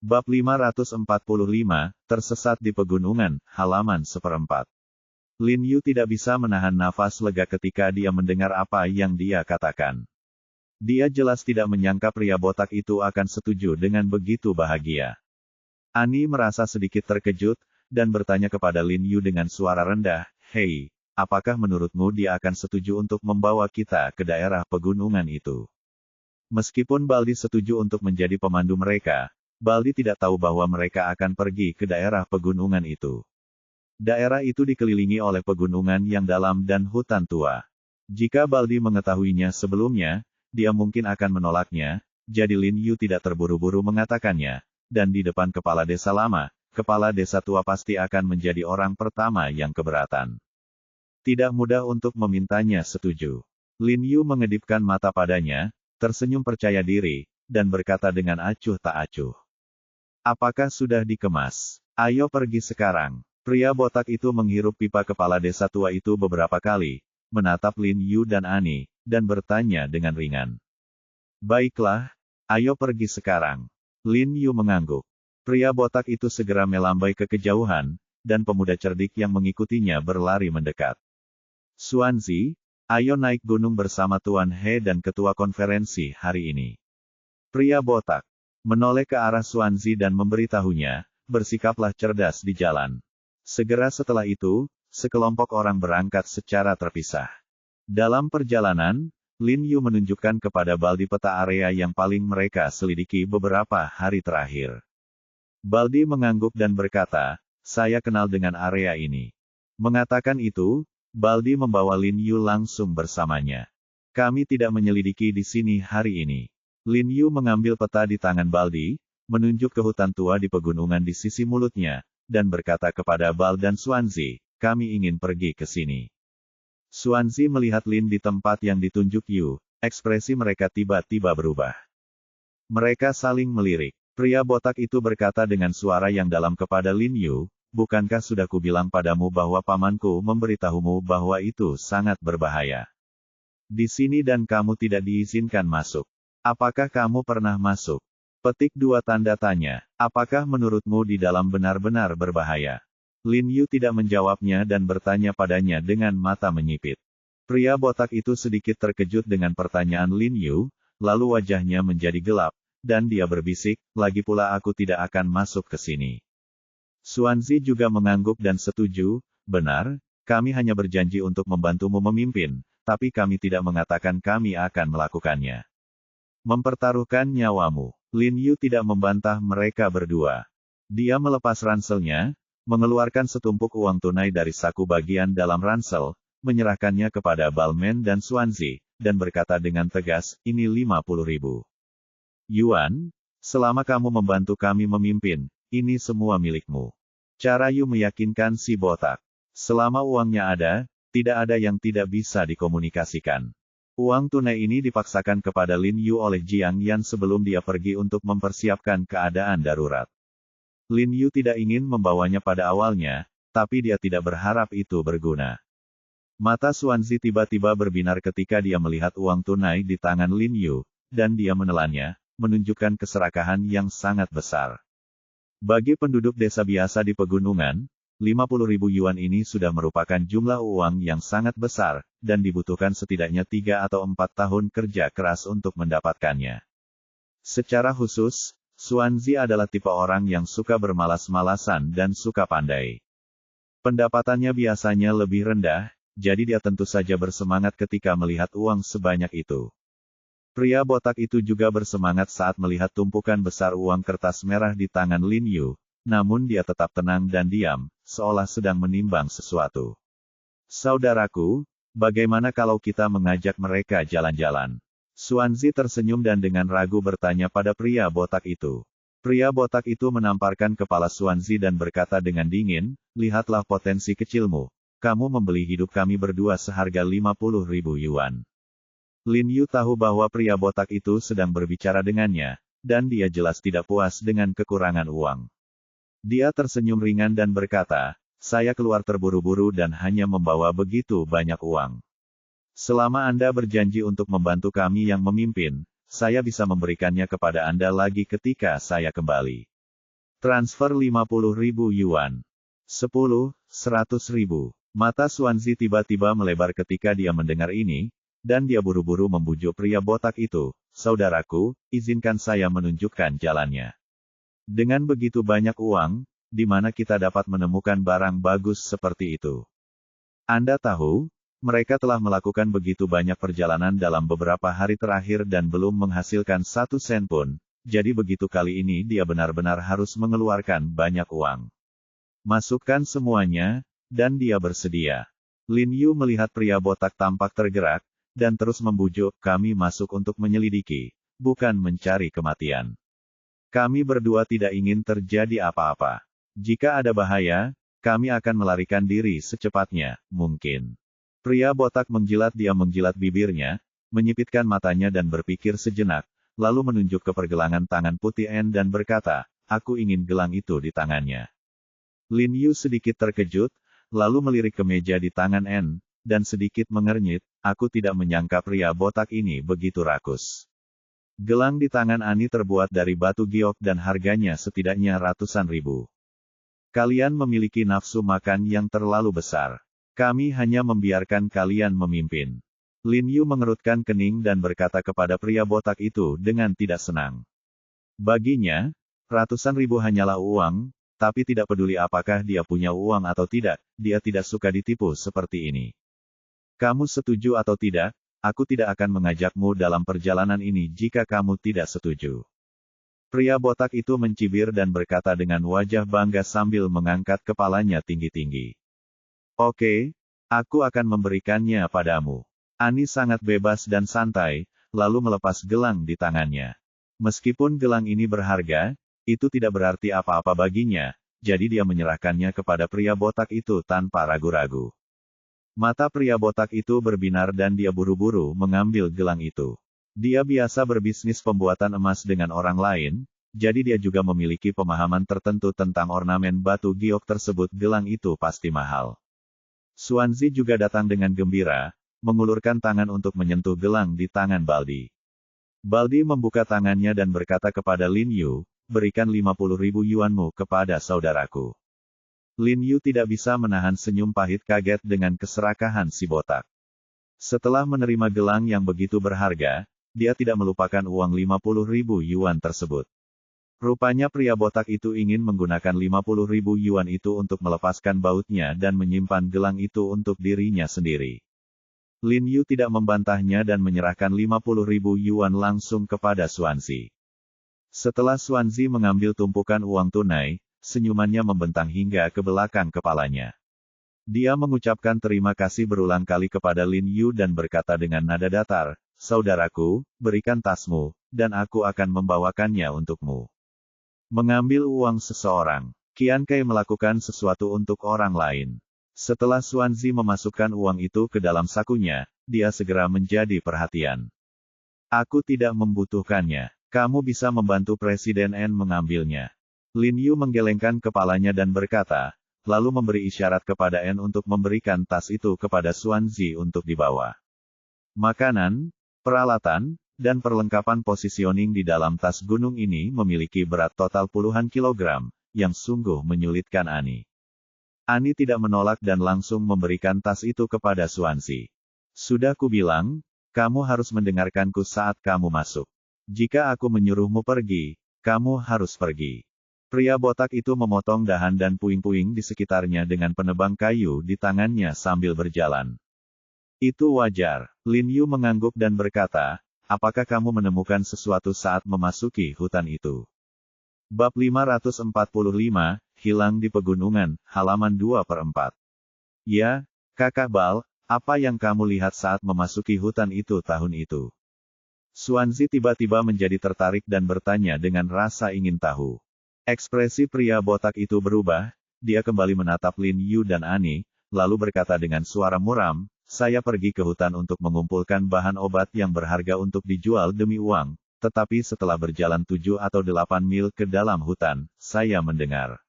Bab 545, Tersesat di Pegunungan, halaman 1/4. Lin Yu tidak bisa menahan nafas lega ketika dia mendengar apa yang dia katakan. Dia jelas tidak menyangka pria botak itu akan setuju dengan begitu bahagia. Ani merasa sedikit terkejut, dan bertanya kepada Lin Yu dengan suara rendah, "Hei, apakah menurutmu dia akan setuju untuk membawa kita ke daerah pegunungan itu?" Meskipun Baldi setuju untuk menjadi pemandu mereka, Baldi tidak tahu bahwa mereka akan pergi ke daerah pegunungan itu. Daerah itu dikelilingi oleh pegunungan yang dalam dan hutan tua. Jika Baldi mengetahuinya sebelumnya, dia mungkin akan menolaknya, jadi Lin Yu tidak terburu-buru mengatakannya, dan di depan kepala desa lama, kepala desa tua pasti akan menjadi orang pertama yang keberatan. Tidak mudah untuk memintanya setuju. Lin Yu mengedipkan mata padanya, tersenyum percaya diri, dan berkata dengan acuh tak acuh. "Apakah sudah dikemas? Ayo pergi sekarang." Pria botak itu menghirup pipa kepala desa tua itu beberapa kali, menatap Lin Yu dan Ani, dan bertanya dengan ringan. "Baiklah, ayo pergi sekarang." Lin Yu mengangguk. Pria botak itu segera melambai ke kejauhan, dan pemuda cerdik yang mengikutinya berlari mendekat. "Xuanzi, ayo naik gunung bersama Tuan He dan ketua konferensi hari ini." Pria botak menoleh ke arah Xuanzi dan memberitahunya, "Bersikaplah cerdas di jalan." Segera setelah itu, sekelompok orang berangkat secara terpisah. Dalam perjalanan, Lin Yu menunjukkan kepada Baldi peta area yang paling mereka selidiki beberapa hari terakhir. Baldi mengangguk dan berkata, "Saya kenal dengan area ini." Mengatakan itu, Baldi membawa Lin Yu langsung bersamanya. "Kami tidak menyelidiki di sini hari ini." Lin Yu mengambil peta di tangan Baldi, menunjuk ke hutan tua di pegunungan di sisi mulutnya, dan berkata kepada Bal dan Xuanzi, "Kami ingin pergi ke sini." Xuanzi melihat Lin di tempat yang ditunjuk Yu, ekspresi mereka tiba-tiba berubah. Mereka saling melirik. Pria botak itu berkata dengan suara yang dalam kepada Lin Yu, "Bukankah sudah kubilang padamu bahwa pamanku memberitahumu bahwa itu sangat berbahaya? Di sini dan kamu tidak diizinkan masuk. Apakah kamu pernah masuk?" Petik 2 tanda tanya. "Apakah menurutmu di dalam benar-benar berbahaya?" Lin Yu tidak menjawabnya dan bertanya padanya dengan mata menyipit. Pria botak itu sedikit terkejut dengan pertanyaan Lin Yu, lalu wajahnya menjadi gelap, dan dia berbisik, "Lagi pula aku tidak akan masuk ke sini." Xuanzi juga mengangguk dan setuju, "Benar, kami hanya berjanji untuk membantumu memimpin, tapi kami tidak mengatakan kami akan melakukannya. Mempertaruhkan nyawamu." Lin Yu tidak membantah mereka berdua. Dia melepas ranselnya, mengeluarkan setumpuk uang tunai dari saku bagian dalam ransel, menyerahkannya kepada Balmen dan Xuanzi, dan berkata dengan tegas, "Ini 50.000 yuan, selama kamu membantu kami memimpin, ini semua milikmu." Cara Yu meyakinkan si botak. Selama uangnya ada, tidak ada yang tidak bisa dikomunikasikan. Uang tunai ini dipaksakan kepada Lin Yu oleh Jiang Yan sebelum dia pergi untuk mempersiapkan keadaan darurat. Lin Yu tidak ingin membawanya pada awalnya, tapi dia tidak berharap itu berguna. Mata Xuanzi tiba-tiba berbinar ketika dia melihat uang tunai di tangan Lin Yu, dan dia menelannya, menunjukkan keserakahan yang sangat besar. Bagi penduduk desa biasa di pegunungan, 50.000 yuan ini sudah merupakan jumlah uang yang sangat besar, dan dibutuhkan setidaknya 3 atau 4 tahun kerja keras untuk mendapatkannya. Secara khusus, Xuanzi adalah tipe orang yang suka bermalas-malasan dan suka pandai. Pendapatannya biasanya lebih rendah, jadi dia tentu saja bersemangat ketika melihat uang sebanyak itu. Pria botak itu juga bersemangat saat melihat tumpukan besar uang kertas merah di tangan Lin Yu, namun dia tetap tenang dan diam, seolah sedang menimbang sesuatu. "Saudaraku, bagaimana kalau kita mengajak mereka jalan-jalan?" Xuanzi tersenyum dan dengan ragu bertanya pada pria botak itu. Pria botak itu menamparkan kepala Xuanzi dan berkata dengan dingin, "Lihatlah potensi kecilmu. Kamu membeli hidup kami berdua seharga 50.000 yuan." Lin Yu tahu bahwa pria botak itu sedang berbicara dengannya, dan dia jelas tidak puas dengan kekurangan uang. Dia tersenyum ringan dan berkata, "Saya keluar terburu-buru dan hanya membawa begitu banyak uang. Selama Anda berjanji untuk membantu kami yang memimpin, saya bisa memberikannya kepada Anda lagi ketika saya kembali." Transfer 50.000 yuan. 10, 100.000. Mata Xuanzi tiba-tiba melebar ketika dia mendengar ini, dan dia buru-buru membujuk pria botak itu, "Saudaraku, izinkan saya menunjukkan jalannya. Dengan begitu banyak uang, di mana kita dapat menemukan barang bagus seperti itu? Anda tahu, mereka telah melakukan begitu banyak perjalanan dalam beberapa hari terakhir dan belum menghasilkan 1 sen pun, jadi begitu kali ini dia benar-benar harus mengeluarkan banyak uang. Masukkan semuanya," dan dia bersedia. Lin Yu melihat pria botak tampak tergerak, dan terus membujuk, "Kami masuk untuk menyelidiki, bukan mencari kematian. Kami berdua tidak ingin terjadi apa-apa. Jika ada bahaya, kami akan melarikan diri secepatnya mungkin." Pria botak menjilat bibirnya, menyipitkan matanya dan berpikir sejenak, lalu menunjuk ke pergelangan tangan putih N dan berkata, "Aku ingin gelang itu di tangannya." Lin Yu sedikit terkejut, lalu melirik ke meja di tangan N, dan sedikit mengernyit, "Aku tidak menyangka pria botak ini begitu rakus. Gelang di tangan Ani terbuat dari batu giok dan harganya setidaknya ratusan ribu. Kalian memiliki nafsu makan yang terlalu besar. Kami hanya membiarkan kalian memimpin." Lin Yu mengerutkan kening dan berkata kepada pria botak itu dengan tidak senang. Baginya, ratusan ribu hanyalah uang, tapi tidak peduli apakah dia punya uang atau tidak, dia tidak suka ditipu seperti ini. "Kamu setuju atau tidak, aku tidak akan mengajakmu dalam perjalanan ini jika kamu tidak setuju." Pria botak itu mencibir dan berkata dengan wajah bangga sambil mengangkat kepalanya tinggi-tinggi. "Oke, aku akan memberikannya padamu." Ani sangat bebas dan santai, lalu melepas gelang di tangannya. Meskipun gelang ini berharga, itu tidak berarti apa-apa baginya, jadi dia menyerahkannya kepada pria botak itu tanpa ragu-ragu. Mata pria botak itu berbinar dan dia buru-buru mengambil gelang itu. Dia biasa berbisnis pembuatan emas dengan orang lain, jadi dia juga memiliki pemahaman tertentu tentang ornamen batu giok tersebut. Gelang itu pasti mahal. Xuanzi juga datang dengan gembira, mengulurkan tangan untuk menyentuh gelang di tangan Baldi. Baldi membuka tangannya dan berkata kepada Lin Yu, "Berikan 50.000 yuanmu kepada saudaraku." Lin Yu tidak bisa menahan senyum pahit kaget dengan keserakahan si botak. Setelah menerima gelang yang begitu berharga, dia tidak melupakan uang 50.000 yuan tersebut. Rupanya pria botak itu ingin menggunakan 50.000 yuan itu untuk melepaskan bautnya dan menyimpan gelang itu untuk dirinya sendiri. Lin Yu tidak membantahnya dan menyerahkan 50.000 yuan langsung kepada Xuanzi. Setelah Xuanzi mengambil tumpukan uang tunai, senyumannya membentang hingga ke belakang kepalanya. Dia mengucapkan terima kasih berulang kali kepada Lin Yu dan berkata dengan nada datar, "Saudaraku, berikan tasmu, dan aku akan membawakannya untukmu." Mengambil uang seseorang. Qian Kai melakukan sesuatu untuk orang lain. Setelah Xuanzi memasukkan uang itu ke dalam sakunya, dia segera menjadi perhatian. "Aku tidak membutuhkannya. Kamu bisa membantu Presiden N mengambilnya." Lin Yu menggelengkan kepalanya dan berkata, lalu memberi isyarat kepada N untuk memberikan tas itu kepada Xuanzi untuk dibawa. Makanan, peralatan, dan perlengkapan positioning di dalam tas gunung ini memiliki berat total puluhan kilogram, yang sungguh menyulitkan Ani. Ani tidak menolak dan langsung memberikan tas itu kepada Xuanzi. "Sudah kubilang, kamu harus mendengarkanku saat kamu masuk. Jika aku menyuruhmu pergi, kamu harus pergi." Pria botak itu memotong dahan dan puing-puing di sekitarnya dengan penebang kayu di tangannya sambil berjalan. "Itu wajar." Lin Yu mengangguk dan berkata, "Apakah kamu menemukan sesuatu saat memasuki hutan itu?" Bab 545, Hilang di Pegunungan, halaman 2/4. "Ya, Kakak Bal, apa yang kamu lihat saat memasuki hutan itu tahun itu?" Xuanzi tiba-tiba menjadi tertarik dan bertanya dengan rasa ingin tahu. Ekspresi pria botak itu berubah, dia kembali menatap Lin Yu dan Ani, lalu berkata dengan suara muram, "Saya pergi ke hutan untuk mengumpulkan bahan obat yang berharga untuk dijual demi uang, tetapi setelah berjalan 7 atau 8 mil ke dalam hutan, saya mendengar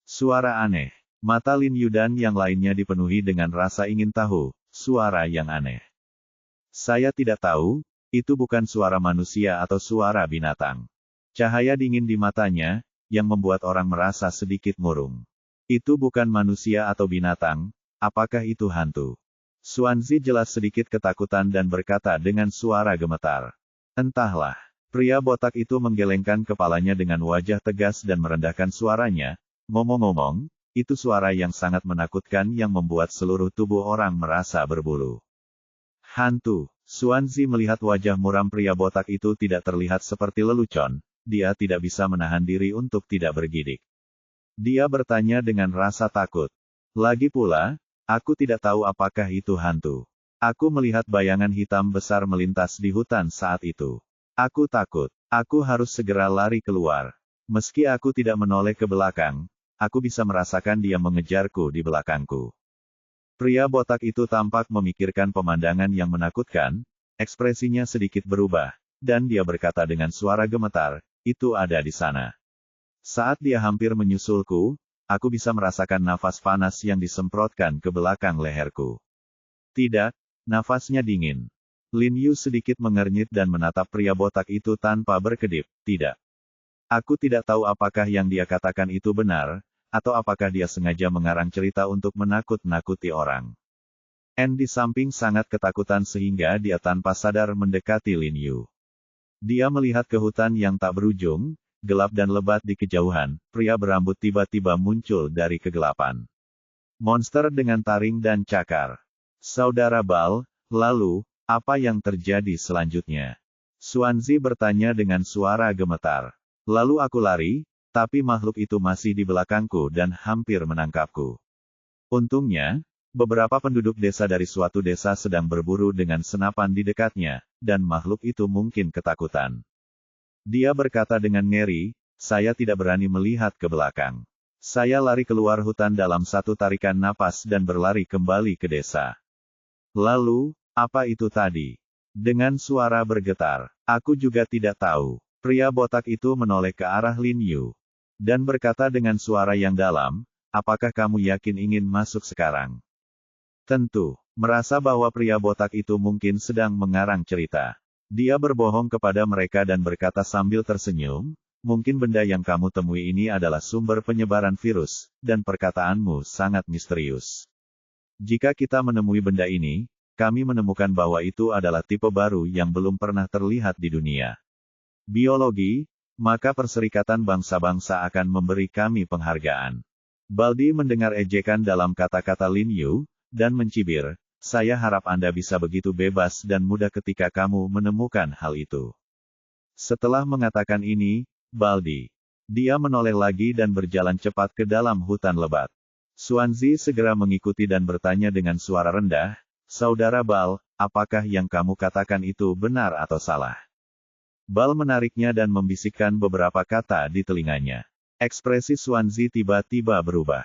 suara aneh." Mata Lin Yu dan yang lainnya dipenuhi dengan rasa ingin tahu, suara yang aneh. "Saya tidak tahu, itu bukan suara manusia atau suara binatang." Cahaya dingin di matanya, yang membuat orang merasa sedikit murung. Itu bukan manusia atau binatang, apakah itu hantu? Xuanzi jelas sedikit ketakutan dan berkata dengan suara gemetar. Entahlah. Pria botak itu menggelengkan kepalanya dengan wajah tegas dan merendahkan suaranya. Ngomong-ngomong, itu suara yang sangat menakutkan yang membuat seluruh tubuh orang merasa berbulu. Hantu. Xuanzi melihat wajah muram pria botak itu tidak terlihat seperti lelucon. Dia tidak bisa menahan diri untuk tidak bergidik. Dia bertanya dengan rasa takut. Lagi pula, aku tidak tahu apakah itu hantu. Aku melihat bayangan hitam besar melintas di hutan saat itu. Aku takut. Aku harus segera lari keluar. Meski aku tidak menoleh ke belakang, aku bisa merasakan dia mengejarku di belakangku. Pria botak itu tampak memikirkan pemandangan yang menakutkan, ekspresinya sedikit berubah, dan dia berkata dengan suara gemetar, itu ada di sana. Saat dia hampir menyusulku, aku bisa merasakan nafas panas yang disemprotkan ke belakang leherku. Tidak, nafasnya dingin. Lin Yu sedikit mengernyit dan menatap pria botak itu tanpa berkedip, tidak. Aku tidak tahu apakah yang dia katakan itu benar, atau apakah dia sengaja mengarang cerita untuk menakut-nakuti orang. N di samping sangat ketakutan sehingga dia tanpa sadar mendekati Lin Yu. Dia melihat ke hutan yang tak berujung, gelap dan lebat di kejauhan, pria berambut tiba-tiba muncul dari kegelapan. Monster dengan taring dan cakar. Saudara Bal, lalu, apa yang terjadi selanjutnya? Xuanzi bertanya dengan suara gemetar. Lalu aku lari, tapi makhluk itu masih di belakangku dan hampir menangkapku. Untungnya, beberapa penduduk desa dari suatu desa sedang berburu dengan senapan di dekatnya, dan makhluk itu mungkin ketakutan. Dia berkata dengan ngeri, saya tidak berani melihat ke belakang. Saya lari keluar hutan dalam satu tarikan napas dan berlari kembali ke desa. Lalu, apa itu tadi? Dengan suara bergetar. Aku juga tidak tahu. Pria botak itu menoleh ke arah Lin Yu. Dan berkata dengan suara yang dalam, apakah kamu yakin ingin masuk sekarang? Tentu, merasa bahwa pria botak itu mungkin sedang mengarang cerita. Dia berbohong kepada mereka dan berkata sambil tersenyum, mungkin benda yang kamu temui ini adalah sumber penyebaran virus, dan perkataanmu sangat misterius. Jika kita menemui benda ini, kami menemukan bahwa itu adalah tipe baru yang belum pernah terlihat di dunia biologi, maka Perserikatan Bangsa-Bangsa akan memberi kami penghargaan. Baldi mendengar ejekan dalam kata-kata Lin Yu, dan mencibir, saya harap Anda bisa begitu bebas dan mudah ketika kamu menemukan hal itu. Setelah mengatakan ini, Baldi. Dia menoleh lagi dan berjalan cepat ke dalam hutan lebat. Xuanzi segera mengikuti dan bertanya dengan suara rendah, Saudara Bal, apakah yang kamu katakan itu benar atau salah? Bal menariknya dan membisikkan beberapa kata di telinganya. Ekspresi Xuanzi tiba-tiba berubah.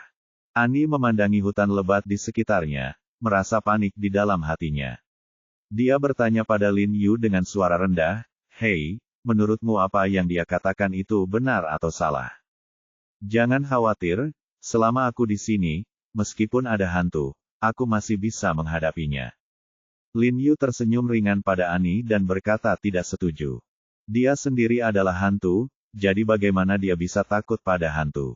Ani memandangi hutan lebat di sekitarnya, merasa panik di dalam hatinya. Dia bertanya pada Lin Yu dengan suara rendah, Hei, menurutmu apa yang dia katakan itu benar atau salah? Jangan khawatir, selama aku di sini, meskipun ada hantu, aku masih bisa menghadapinya. Lin Yu tersenyum ringan pada Ani dan berkata tidak setuju. Dia sendiri adalah hantu, jadi bagaimana dia bisa takut pada hantu?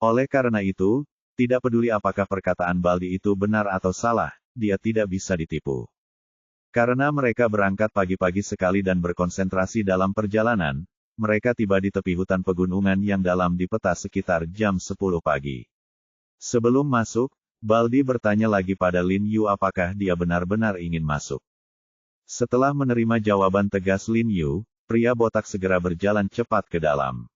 Oleh karena itu, tidak peduli apakah perkataan Baldi itu benar atau salah, dia tidak bisa ditipu. Karena mereka berangkat pagi-pagi sekali dan berkonsentrasi dalam perjalanan, mereka tiba di tepi hutan pegunungan yang dalam di peta sekitar jam 10 pagi. Sebelum masuk, Baldi bertanya lagi pada Lin Yu apakah dia benar-benar ingin masuk. Setelah menerima jawaban tegas Lin Yu, pria botak segera berjalan cepat ke dalam.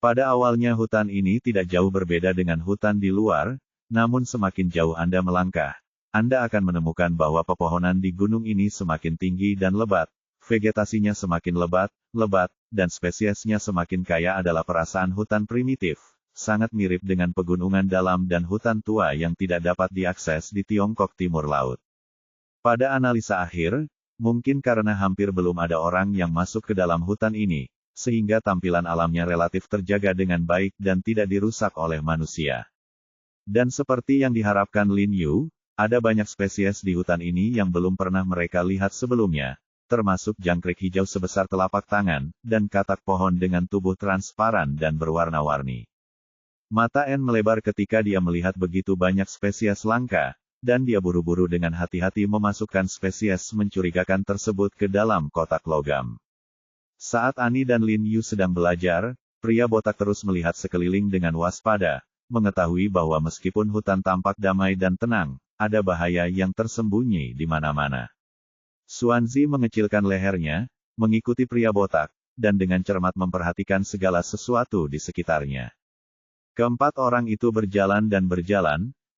Pada awalnya hutan ini tidak jauh berbeda dengan hutan di luar, namun semakin jauh Anda melangkah, Anda akan menemukan bahwa pepohonan di gunung ini semakin tinggi dan lebat, vegetasinya semakin lebat, dan spesiesnya semakin kaya adalah perasaan hutan primitif. Sangat mirip dengan pegunungan dalam dan hutan tua yang tidak dapat diakses di Tiongkok Timur Laut. Pada analisa akhir, mungkin karena hampir belum ada orang yang masuk ke dalam hutan ini, sehingga tampilan alamnya relatif terjaga dengan baik dan tidak dirusak oleh manusia. Dan seperti yang diharapkan Lin Yu, ada banyak spesies di hutan ini yang belum pernah mereka lihat sebelumnya, termasuk jangkrik hijau sebesar telapak tangan, dan katak pohon dengan tubuh transparan dan berwarna-warni. Mata Anne melebar ketika dia melihat begitu banyak spesies langka, dan dia buru-buru dengan hati-hati memasukkan spesies mencurigakan tersebut ke dalam kotak logam. Saat Annie dan Lin Yu sedang belajar, pria botak terus melihat sekeliling dengan waspada, mengetahui bahwa meskipun hutan tampak damai dan tenang, ada bahaya yang tersembunyi di mana-mana. Xuanzi mengecilkan lehernya, mengikuti pria botak, dan dengan cermat memperhatikan segala sesuatu di sekitarnya. Keempat orang itu berjalan,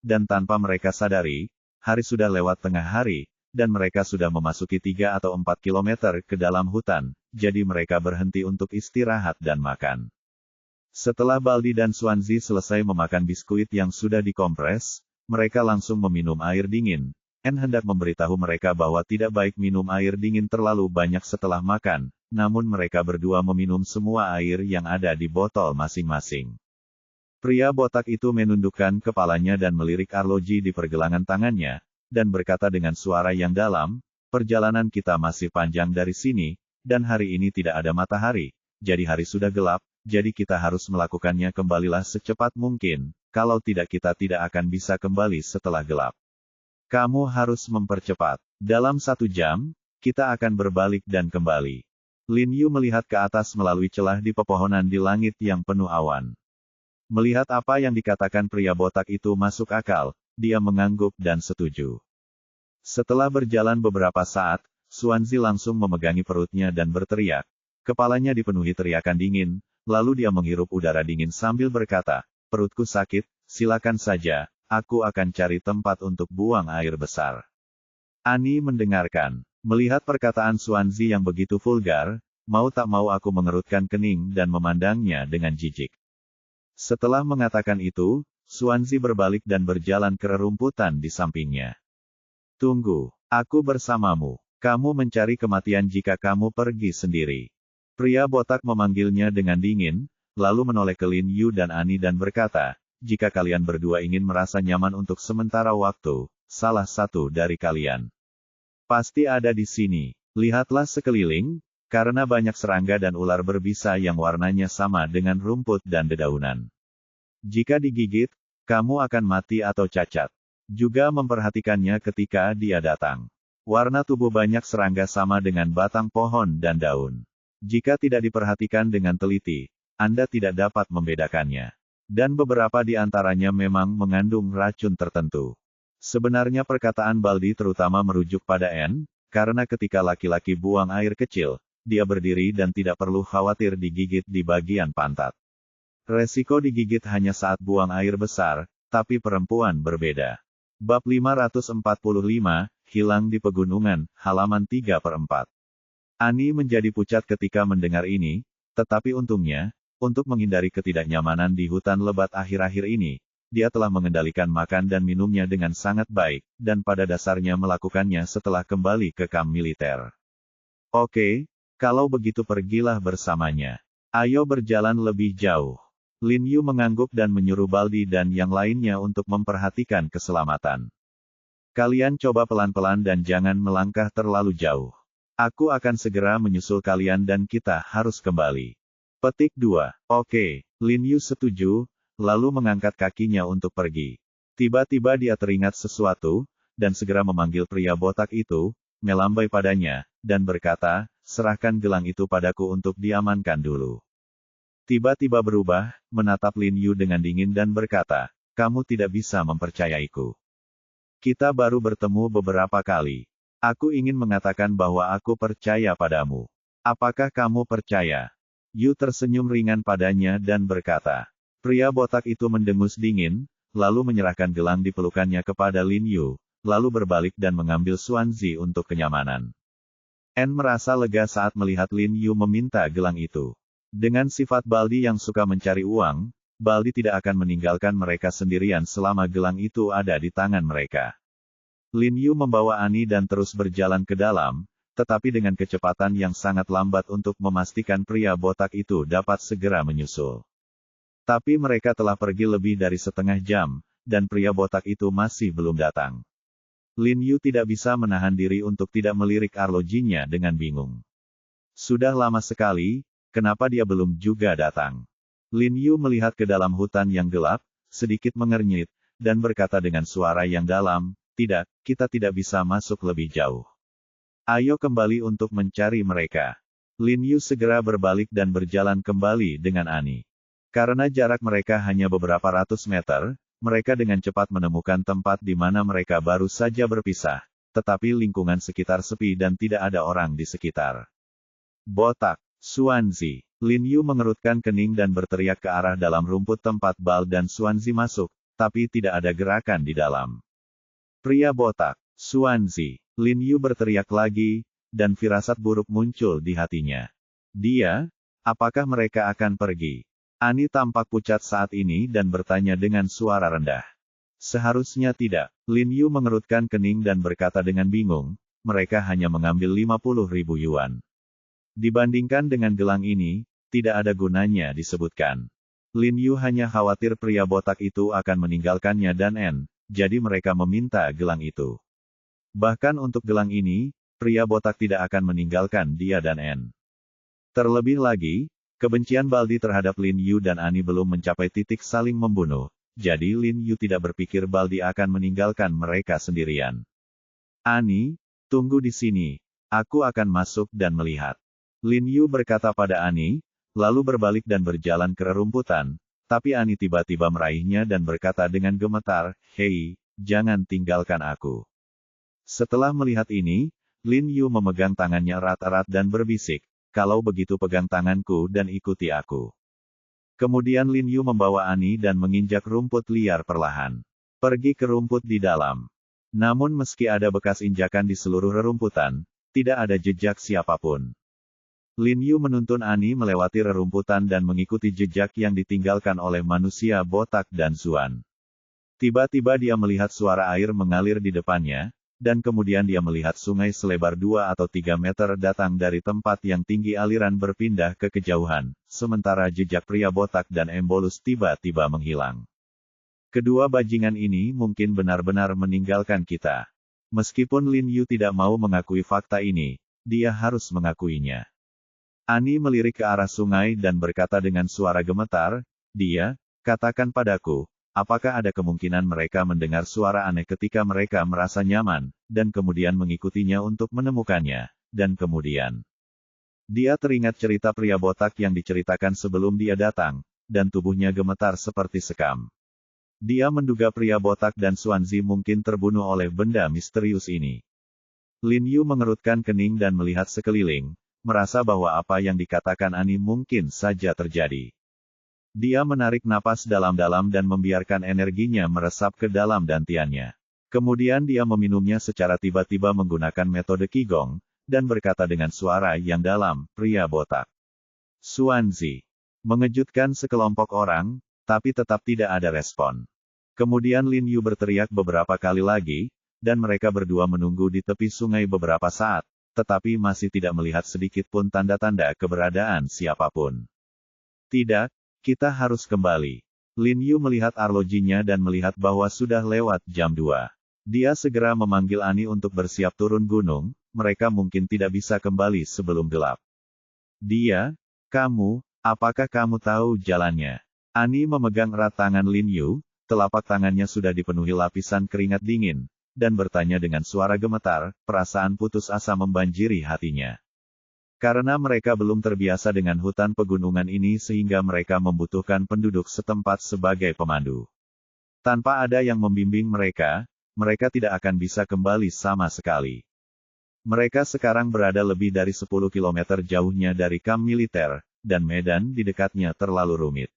dan tanpa mereka sadari, hari sudah lewat tengah hari, dan mereka sudah memasuki 3 atau 4 kilometer ke dalam hutan, jadi mereka berhenti untuk istirahat dan makan. Setelah Baldi dan Xuanzi selesai memakan biskuit yang sudah dikompres, mereka langsung meminum air dingin. Anne hendak memberitahu mereka bahwa tidak baik minum air dingin terlalu banyak setelah makan, namun mereka berdua meminum semua air yang ada di botol masing-masing. Pria botak itu menundukkan kepalanya dan melirik arloji di pergelangan tangannya, dan berkata dengan suara yang dalam, "Perjalanan kita masih panjang dari sini, dan hari ini tidak ada matahari, jadi hari sudah gelap, jadi kita harus melakukannya. Kembalilah secepat mungkin, kalau tidak kita tidak akan bisa kembali setelah gelap. Kamu harus mempercepat. Dalam 1 jam, kita akan berbalik dan kembali." Lin Yu melihat ke atas melalui celah di pepohonan di langit yang penuh awan. Melihat apa yang dikatakan pria botak itu masuk akal, dia mengangguk dan setuju. Setelah berjalan beberapa saat, Xuanzi langsung memegangi perutnya dan berteriak. Kepalanya dipenuhi teriakan dingin, lalu dia menghirup udara dingin sambil berkata, "Perutku sakit, silakan saja, aku akan cari tempat untuk buang air besar." Annie mendengarkan. Melihat perkataan Xuanzi yang begitu vulgar, mau tak mau aku mengerutkan kening dan memandangnya dengan jijik. Setelah mengatakan itu, Xuanzi berbalik dan berjalan ke rerumputan di sampingnya. "Tunggu, aku bersamamu. Kamu mencari kematian jika kamu pergi sendiri." Pria botak memanggilnya dengan dingin, lalu menoleh ke Lin Yu dan Annie dan berkata, "Jika kalian berdua ingin merasa nyaman untuk sementara waktu, salah satu dari kalian pasti ada di sini. Lihatlah sekeliling, karena banyak serangga dan ular berbisa yang warnanya sama dengan rumput dan dedaunan. Jika digigit, kamu akan mati atau cacat." Juga memperhatikannya ketika dia datang. Warna tubuh banyak serangga sama dengan batang pohon dan daun. Jika tidak diperhatikan dengan teliti, Anda tidak dapat membedakannya. Dan beberapa di antaranya memang mengandung racun tertentu. Sebenarnya perkataan Baldi terutama merujuk pada Anne, karena ketika laki-laki buang air kecil, dia berdiri dan tidak perlu khawatir digigit di bagian pantat. Resiko digigit hanya saat buang air besar, tapi perempuan berbeda. Bab 545, Hilang di Pegunungan, halaman 3/4. Annie menjadi pucat ketika mendengar ini, tetapi untungnya, untuk menghindari ketidaknyamanan di hutan lebat akhir-akhir ini, dia telah mengendalikan makan dan minumnya dengan sangat baik, dan pada dasarnya melakukannya setelah kembali ke kamp militer. "Oke, kalau begitu pergilah bersamanya. Ayo berjalan lebih jauh." Lin Yu mengangguk dan menyuruh Baldi dan yang lainnya untuk memperhatikan keselamatan. "Kalian coba pelan-pelan dan jangan melangkah terlalu jauh. Aku akan segera menyusul kalian dan kita harus kembali." Petik 2. "Oke." Lin Yu setuju, lalu mengangkat kakinya untuk pergi. Tiba-tiba dia teringat sesuatu, dan segera memanggil pria botak itu, melambai padanya, dan berkata, "Serahkan gelang itu padaku untuk diamankan dulu." Tiba-tiba berubah, menatap Lin Yu dengan dingin dan berkata, "Kamu tidak bisa mempercayaiku. Kita baru bertemu beberapa kali. Aku ingin mengatakan bahwa aku percaya padamu. Apakah kamu percaya?" Yu tersenyum ringan padanya dan berkata. Pria botak itu mendengus dingin, lalu menyerahkan gelang di pelukannya kepada Lin Yu, lalu berbalik dan mengambil Xuanzi untuk kenyamanan. Anne merasa lega saat melihat Lin Yu meminta gelang itu. Dengan sifat Baldi yang suka mencari uang, Baldi tidak akan meninggalkan mereka sendirian selama gelang itu ada di tangan mereka. Lin Yu membawa Annie dan terus berjalan ke dalam, tetapi dengan kecepatan yang sangat lambat untuk memastikan pria botak itu dapat segera menyusul. Tapi mereka telah pergi lebih dari setengah jam, dan pria botak itu masih belum datang. Lin Yu tidak bisa menahan diri untuk tidak melirik arlojinya dengan bingung. Sudah lama sekali, kenapa dia belum juga datang? Lin Yu melihat ke dalam hutan yang gelap, sedikit mengernyit, dan berkata dengan suara yang dalam, tidak, kita tidak bisa masuk lebih jauh. Ayo kembali untuk mencari mereka. Lin Yu segera berbalik dan berjalan kembali dengan Ani. Karena jarak mereka hanya beberapa ratus meter, mereka dengan cepat menemukan tempat di mana mereka baru saja berpisah, tetapi lingkungan sekitar sepi dan tidak ada orang di sekitar. Botak, Xuanzi. Lin Yu mengerutkan kening dan berteriak ke arah dalam rumput tempat Bal dan Xuanzi masuk, tapi tidak ada gerakan di dalam. Pria botak, Xuanzi. Lin Yu berteriak lagi, dan firasat buruk muncul di hatinya. Dia, apakah mereka akan pergi? Ani tampak pucat saat ini dan bertanya dengan suara rendah. Seharusnya tidak. Lin Yu mengerutkan kening dan berkata dengan bingung, mereka hanya mengambil 50.000 yuan. Dibandingkan dengan gelang ini, tidak ada gunanya disebutkan. Lin Yu hanya khawatir pria botak itu akan meninggalkannya dan jadi mereka meminta gelang itu. Bahkan untuk gelang ini, pria botak tidak akan meninggalkan dia dan Terlebih lagi, kebencian Baldi terhadap Lin Yu dan Ani belum mencapai titik saling membunuh, jadi Lin Yu tidak berpikir Baldi akan meninggalkan mereka sendirian. Ani, tunggu di sini, aku akan masuk dan melihat. Lin Yu berkata pada Ani, lalu berbalik dan berjalan ke rerumputan, tapi Ani tiba-tiba meraihnya dan berkata dengan gemetar, hei, jangan tinggalkan aku. Setelah melihat ini, Lin Yu memegang tangannya erat-erat dan berbisik, kalau begitu pegang tanganku dan ikuti aku. Kemudian Lin Yu membawa Ani dan menginjak rumput liar perlahan. Pergi ke rumput di dalam. Namun meski ada bekas injakan di seluruh rerumputan, tidak ada jejak siapapun. Lin Yu menuntun Ani melewati rerumputan dan mengikuti jejak yang ditinggalkan oleh manusia botak dan Zuan. Tiba-tiba dia melihat suara air mengalir di depannya, dan kemudian dia melihat sungai selebar 2 atau 3 meter datang dari tempat yang tinggi aliran berpindah ke kejauhan, sementara jejak pria botak dan Embolus tiba-tiba menghilang. Kedua bajingan ini mungkin benar-benar meninggalkan kita. Meskipun Lin Yu tidak mau mengakui fakta ini, dia harus mengakuinya. Ani melirik ke arah sungai dan berkata dengan suara gemetar, dia, katakan padaku, apakah ada kemungkinan mereka mendengar suara aneh ketika mereka merasa nyaman, dan kemudian mengikutinya untuk menemukannya, dan kemudian. Dia teringat cerita pria botak yang diceritakan sebelum dia datang, dan tubuhnya gemetar seperti sekam. Dia menduga pria botak dan Xuanzi mungkin terbunuh oleh benda misterius ini. Lin Yu mengerutkan kening dan melihat sekeliling, merasa bahwa apa yang dikatakan Ani mungkin saja terjadi. Dia menarik napas dalam-dalam dan membiarkan energinya meresap ke dalam dantiannya. Kemudian dia meminumnya secara tiba-tiba menggunakan metode Qigong, dan berkata dengan suara yang dalam, pria botak. Xuanzi. Mengejutkan sekelompok orang, tapi tetap tidak ada respon. Kemudian Lin Yu berteriak beberapa kali lagi, dan mereka berdua menunggu di tepi sungai beberapa saat, tetapi masih tidak melihat sedikit pun tanda-tanda keberadaan siapapun. Tidak. Kita harus kembali. Lin Yu melihat arlojinya dan melihat bahwa sudah lewat jam 2. Dia segera memanggil Ani untuk bersiap turun gunung, mereka mungkin tidak bisa kembali sebelum gelap. Dia, kamu, apakah kamu tahu jalannya? Ani memegang erat tangan Lin Yu, telapak tangannya sudah dipenuhi lapisan keringat dingin, dan bertanya dengan suara gemetar, perasaan putus asa membanjiri hatinya. Karena mereka belum terbiasa dengan hutan pegunungan ini sehingga mereka membutuhkan penduduk setempat sebagai pemandu. Tanpa ada yang membimbing mereka, mereka tidak akan bisa kembali sama sekali. Mereka sekarang berada lebih dari 10 km jauhnya dari kamp militer, dan medan di dekatnya terlalu rumit.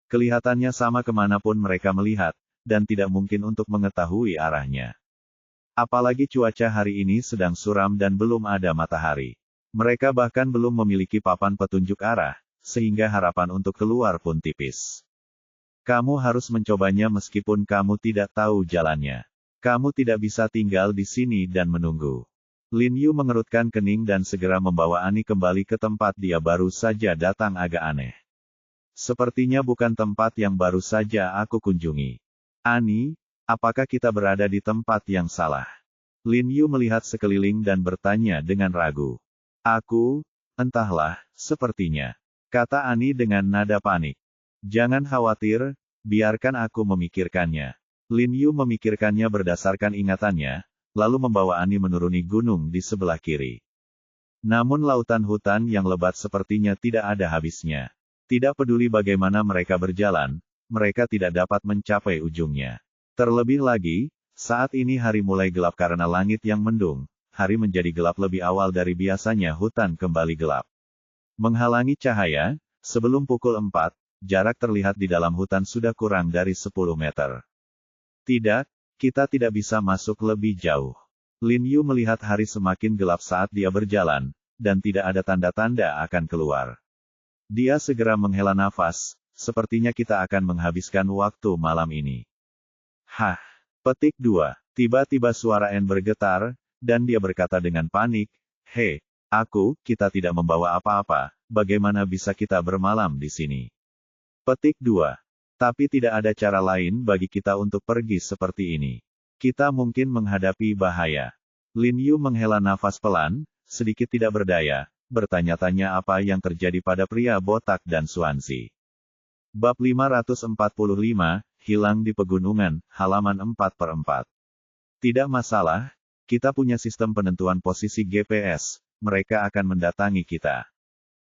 Kelihatannya sama kemanapun mereka melihat, dan tidak mungkin untuk mengetahui arahnya. Apalagi cuaca hari ini sedang suram dan belum ada matahari. Mereka bahkan belum memiliki papan petunjuk arah, sehingga harapan untuk keluar pun tipis. Kamu harus mencobanya meskipun kamu tidak tahu jalannya. Kamu tidak bisa tinggal di sini dan menunggu. Lin Yu mengerutkan kening dan segera membawa Ani kembali ke tempat dia baru saja datang agak aneh. Sepertinya bukan tempat yang baru saja aku kunjungi. Ani, apakah kita berada di tempat yang salah? Lin Yu melihat sekeliling dan bertanya dengan ragu. Entahlah, sepertinya, kata Ani dengan nada panik. Jangan khawatir, biarkan aku memikirkannya. Lin Yu memikirkannya berdasarkan ingatannya, lalu membawa Ani menuruni gunung di sebelah kiri. Namun lautan hutan yang lebat sepertinya tidak ada habisnya. Tidak peduli bagaimana mereka berjalan, mereka tidak dapat mencapai ujungnya. Terlebih lagi, saat ini hari mulai gelap karena langit yang mendung, hari menjadi gelap lebih awal dari biasanya hutan kembali gelap. Menghalangi cahaya, sebelum pukul 4, jarak terlihat di dalam hutan sudah kurang dari 10 meter. Tidak, kita tidak bisa masuk lebih jauh. Lin Yu melihat hari semakin gelap saat dia berjalan, dan tidak ada tanda-tanda akan keluar. Dia segera menghela nafas, sepertinya kita akan menghabiskan waktu malam ini. Hah! Petik 2. Tiba-tiba suara N bergetar, dan dia berkata dengan panik, "Hei, kita tidak membawa apa-apa, bagaimana bisa kita bermalam di sini?" Petik 2. Tapi tidak ada cara lain bagi kita untuk pergi seperti ini. Kita mungkin menghadapi bahaya. Lin Yu menghela nafas pelan, sedikit tidak berdaya, bertanya-tanya apa yang terjadi pada pria botak dan Xuanzi. Bab 545, Hilang di Pegunungan, halaman 4/4. Tidak masalah, kita punya sistem penentuan posisi GPS, mereka akan mendatangi kita.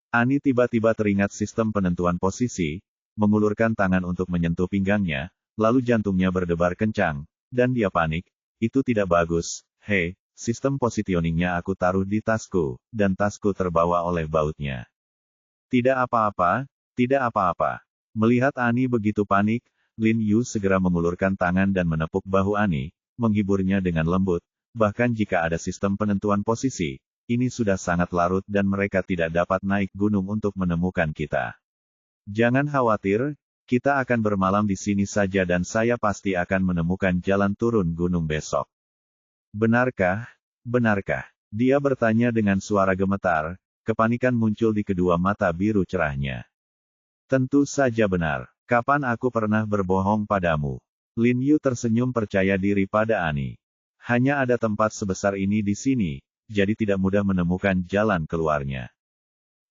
Ani tiba-tiba teringat sistem penentuan posisi, mengulurkan tangan untuk menyentuh pinggangnya, lalu jantungnya berdebar kencang, dan dia panik, itu tidak bagus, hei. Sistem positioningnya aku taruh di tasku, dan tasku terbawa oleh bautnya. Tidak apa-apa, tidak apa-apa. Melihat Ani begitu panik, Lin Yu segera mengulurkan tangan dan menepuk bahu Ani, menghiburnya dengan lembut, bahkan jika ada sistem penentuan posisi, ini sudah sangat larut dan mereka tidak dapat naik gunung untuk menemukan kita. Jangan khawatir, kita akan bermalam di sini saja dan saya pasti akan menemukan jalan turun gunung besok. Benarkah? Benarkah? Dia bertanya dengan suara gemetar, kepanikan muncul di kedua mata biru cerahnya. Tentu saja benar. Kapan aku pernah berbohong padamu? Lin Yu tersenyum percaya diri pada Ani. Hanya ada tempat sebesar ini di sini, jadi tidak mudah menemukan jalan keluarnya.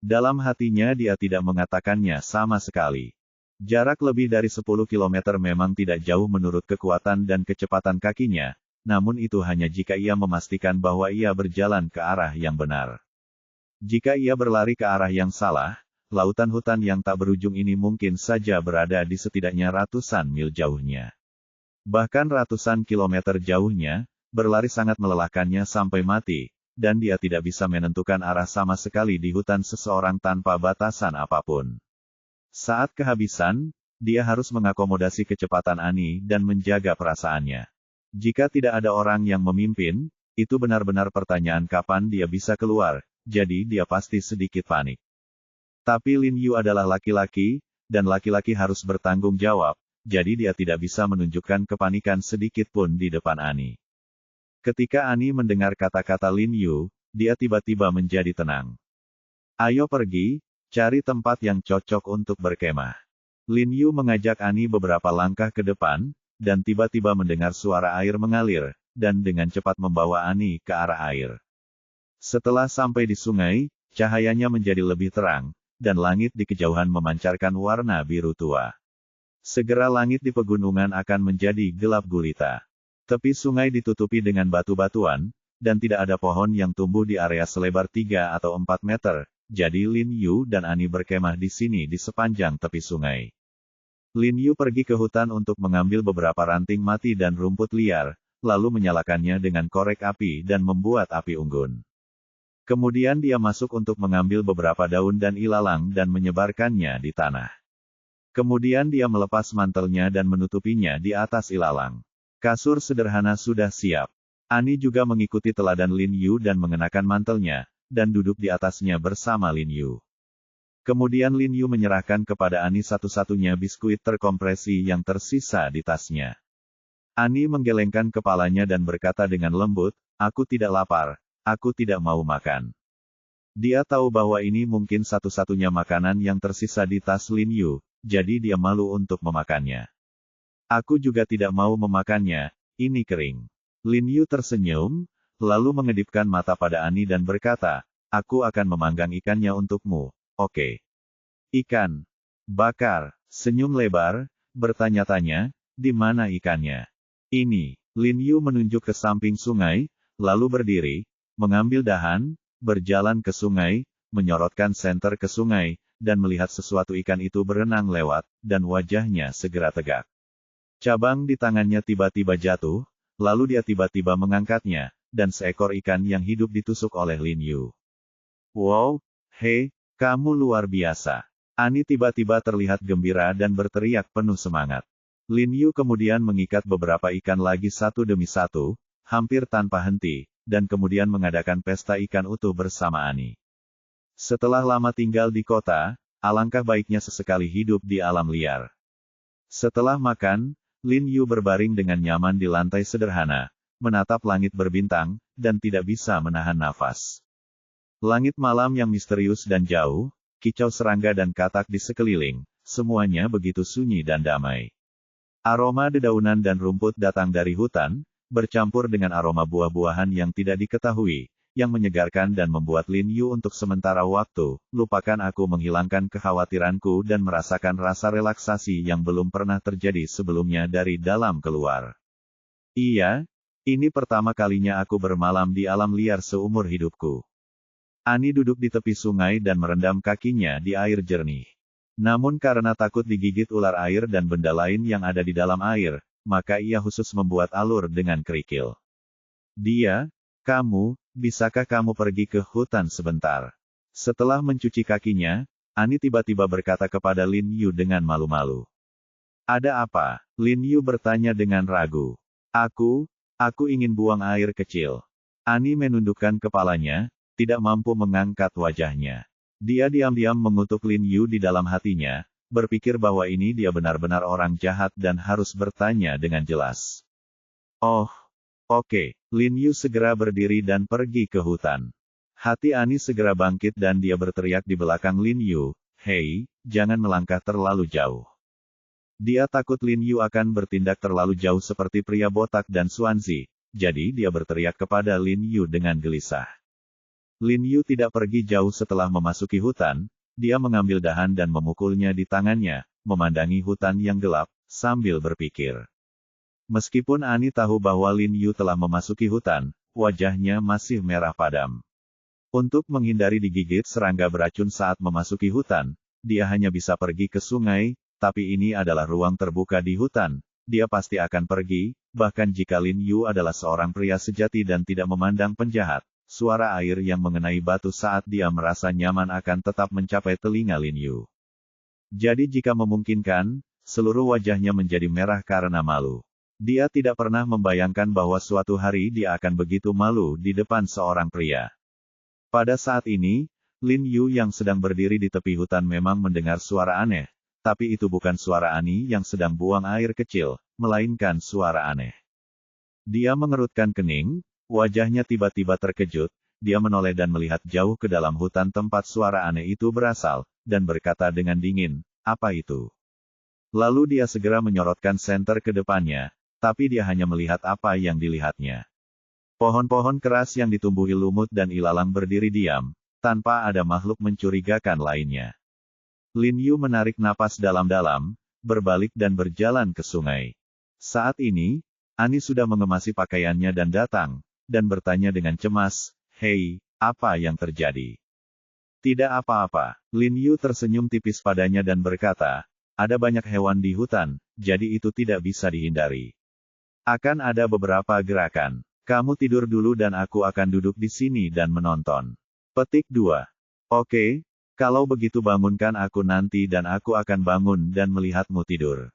Dalam hatinya dia tidak mengatakannya sama sekali. Jarak lebih dari 10 km memang tidak jauh menurut kekuatan dan kecepatan kakinya, namun itu hanya jika ia memastikan bahwa ia berjalan ke arah yang benar. Jika ia berlari ke arah yang salah, lautan hutan yang tak berujung ini mungkin saja berada di setidaknya ratusan mil jauhnya. Bahkan ratusan kilometer jauhnya, berlari sangat melelahkannya sampai mati, dan dia tidak bisa menentukan arah sama sekali di hutan seseorang tanpa batasan apapun. Saat kehabisan, dia harus mengakomodasi kecepatan Ani dan menjaga perasaannya. Jika tidak ada orang yang memimpin, itu benar-benar pertanyaan kapan dia bisa keluar, jadi dia pasti sedikit panik. Tapi Lin Yu adalah laki-laki, dan laki-laki harus bertanggung jawab, jadi dia tidak bisa menunjukkan kepanikan sedikit pun di depan Ani. Ketika Ani mendengar kata-kata Lin Yu, dia tiba-tiba menjadi tenang. Ayo pergi, cari tempat yang cocok untuk berkemah. Lin Yu mengajak Ani beberapa langkah ke depan, dan tiba-tiba mendengar suara air mengalir, dan dengan cepat membawa Ani ke arah air. Setelah sampai di sungai, cahayanya menjadi lebih terang, dan langit di kejauhan memancarkan warna biru tua. Segera langit di pegunungan akan menjadi gelap gulita. Tepi sungai ditutupi dengan batu-batuan, dan tidak ada pohon yang tumbuh di area selebar 3 atau 4 meter, jadi Lin Yu dan Ani berkemah di sini di sepanjang tepi sungai. Lin Yu pergi ke hutan untuk mengambil beberapa ranting mati dan rumput liar, lalu menyalakannya dengan korek api dan membuat api unggun. Kemudian dia masuk untuk mengambil beberapa daun dan ilalang dan menyebarkannya di tanah. Kemudian dia melepas mantelnya dan menutupinya di atas ilalang. Kasur sederhana sudah siap. Ani juga mengikuti teladan Lin Yu dan mengenakan mantelnya, dan duduk di atasnya bersama Lin Yu. Kemudian Lin Yu menyerahkan kepada Ani satu-satunya biskuit terkompresi yang tersisa di tasnya. Ani menggelengkan kepalanya dan berkata dengan lembut, "Aku tidak lapar, aku tidak mau makan." Dia tahu bahwa ini mungkin satu-satunya makanan yang tersisa di tas Lin Yu, jadi dia malu untuk memakannya. "Aku juga tidak mau memakannya, ini kering." Lin Yu tersenyum, lalu mengedipkan mata pada Ani dan berkata, aku akan memanggang ikannya untukmu, oke? Ikan bakar, senyum lebar, bertanya-tanya, di mana ikannya? Ini, Lin Yu menunjuk ke samping sungai, lalu berdiri, mengambil dahan, berjalan ke sungai, menyorotkan senter ke sungai, dan melihat sesuatu ikan itu berenang lewat, dan wajahnya segera tegak. Cabang di tangannya tiba-tiba jatuh, lalu dia tiba-tiba mengangkatnya, dan seekor ikan yang hidup ditusuk oleh Lin Yu. Wow, hei, kamu luar biasa. Ani tiba-tiba terlihat gembira dan berteriak penuh semangat. Lin Yu kemudian mengikat beberapa ikan lagi satu demi satu, hampir tanpa henti, dan kemudian mengadakan pesta ikan utuh bersama Ani. Setelah lama tinggal di kota, alangkah baiknya sesekali hidup di alam liar. Setelah makan, Lin Yu berbaring dengan nyaman di lantai sederhana, menatap langit berbintang, dan tidak bisa menahan nafas. Langit malam yang misterius dan jauh, kicau serangga dan katak di sekeliling, semuanya begitu sunyi dan damai. Aroma dedaunan dan rumput datang dari hutan, bercampur dengan aroma buah-buahan yang tidak diketahui, yang menyegarkan dan membuat Lin Yu untuk sementara waktu, lupakan aku menghilangkan kekhawatiranku dan merasakan rasa relaksasi yang belum pernah terjadi sebelumnya dari dalam keluar. Iya, ini pertama kalinya aku bermalam di alam liar seumur hidupku. Ani duduk di tepi sungai dan merendam kakinya di air jernih. Namun karena takut digigit ular air dan benda lain yang ada di dalam air, maka ia khusus membuat alur dengan kerikil. Bisakah kamu pergi ke hutan sebentar? Setelah mencuci kakinya, Ani tiba-tiba berkata kepada Lin Yu dengan malu-malu. Ada apa? Lin Yu bertanya dengan ragu. Aku ingin buang air kecil. Ani menundukkan kepalanya, tidak mampu mengangkat wajahnya. Dia diam-diam mengutuk Lin Yu di dalam hatinya, berpikir bahwa ini dia benar-benar orang jahat dan harus bertanya dengan jelas. Oh, oke. Lin Yu segera berdiri dan pergi ke hutan. Hati Ani segera bangkit dan dia berteriak di belakang Lin Yu, hei, jangan melangkah terlalu jauh. Dia takut Lin Yu akan bertindak terlalu jauh seperti pria botak dan Xuanzi, jadi dia berteriak kepada Lin Yu dengan gelisah. Lin Yu tidak pergi jauh setelah memasuki hutan, dia mengambil dahan dan memukulnya di tangannya, memandangi hutan yang gelap, sambil berpikir. Meskipun Ani tahu bahwa Lin Yu telah memasuki hutan, wajahnya masih merah padam. Untuk menghindari digigit serangga beracun saat memasuki hutan, dia hanya bisa pergi ke sungai, tapi ini adalah ruang terbuka di hutan, dia pasti akan pergi, bahkan jika Lin Yu adalah seorang pria sejati dan tidak memandang penjahat. Suara air yang mengenai batu saat dia merasa nyaman akan tetap mencapai telinga Lin Yu. Jadi jika memungkinkan, seluruh wajahnya menjadi merah karena malu. Dia tidak pernah membayangkan bahwa suatu hari dia akan begitu malu di depan seorang pria. Pada saat ini, Lin Yu yang sedang berdiri di tepi hutan memang mendengar suara aneh, tapi itu bukan suara Ani yang sedang buang air kecil, melainkan suara aneh. Dia mengerutkan kening. Wajahnya tiba-tiba terkejut, dia menoleh dan melihat jauh ke dalam hutan tempat suara aneh itu berasal, dan berkata dengan dingin, apa itu? Lalu dia segera menyorotkan senter ke depannya, tapi dia hanya melihat apa yang dilihatnya. Pohon-pohon keras yang ditumbuhi lumut dan ilalang berdiri diam, tanpa ada makhluk mencurigakan lainnya. Lin Yu menarik napas dalam-dalam, berbalik dan berjalan ke sungai. Saat ini, Ani sudah mengemasi pakaiannya dan datang, dan bertanya dengan cemas, hei, apa yang terjadi? Tidak apa-apa. Lin Yu tersenyum tipis padanya dan berkata, ada banyak hewan di hutan, jadi itu tidak bisa dihindari. Akan ada beberapa gerakan. Kamu tidur dulu dan aku akan duduk di sini dan menonton. Petik 2. Oke, kalau begitu bangunkan aku nanti dan aku akan bangun dan melihatmu tidur.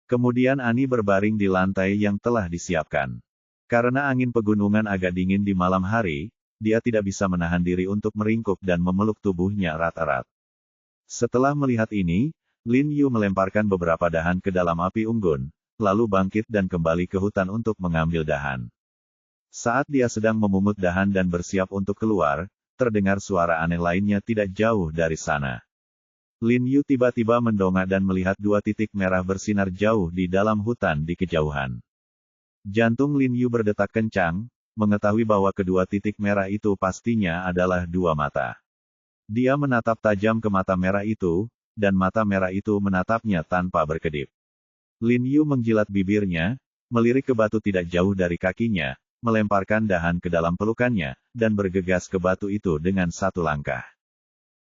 Kemudian Ani berbaring di lantai yang telah disiapkan. Karena angin pegunungan agak dingin di malam hari, dia tidak bisa menahan diri untuk meringkuk dan memeluk tubuhnya erat-erat. Setelah melihat ini, Lin Yu melemparkan beberapa dahan ke dalam api unggun, lalu bangkit dan kembali ke hutan untuk mengambil dahan. Saat dia sedang memungut dahan dan bersiap untuk keluar, terdengar suara aneh lainnya tidak jauh dari sana. Lin Yu tiba-tiba mendongak dan melihat dua titik merah bersinar jauh di dalam hutan di kejauhan. Jantung Lin Yu berdetak kencang, mengetahui bahwa kedua titik merah itu pastinya adalah dua mata. Dia menatap tajam ke mata merah itu, dan mata merah itu menatapnya tanpa berkedip. Lin Yu menjilat bibirnya, melirik ke batu tidak jauh dari kakinya, melemparkan dahan ke dalam pelukannya, dan bergegas ke batu itu dengan satu langkah.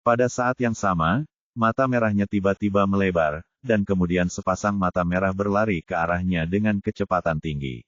Pada saat yang sama, mata merahnya tiba-tiba melebar, dan kemudian sepasang mata merah berlari ke arahnya dengan kecepatan tinggi.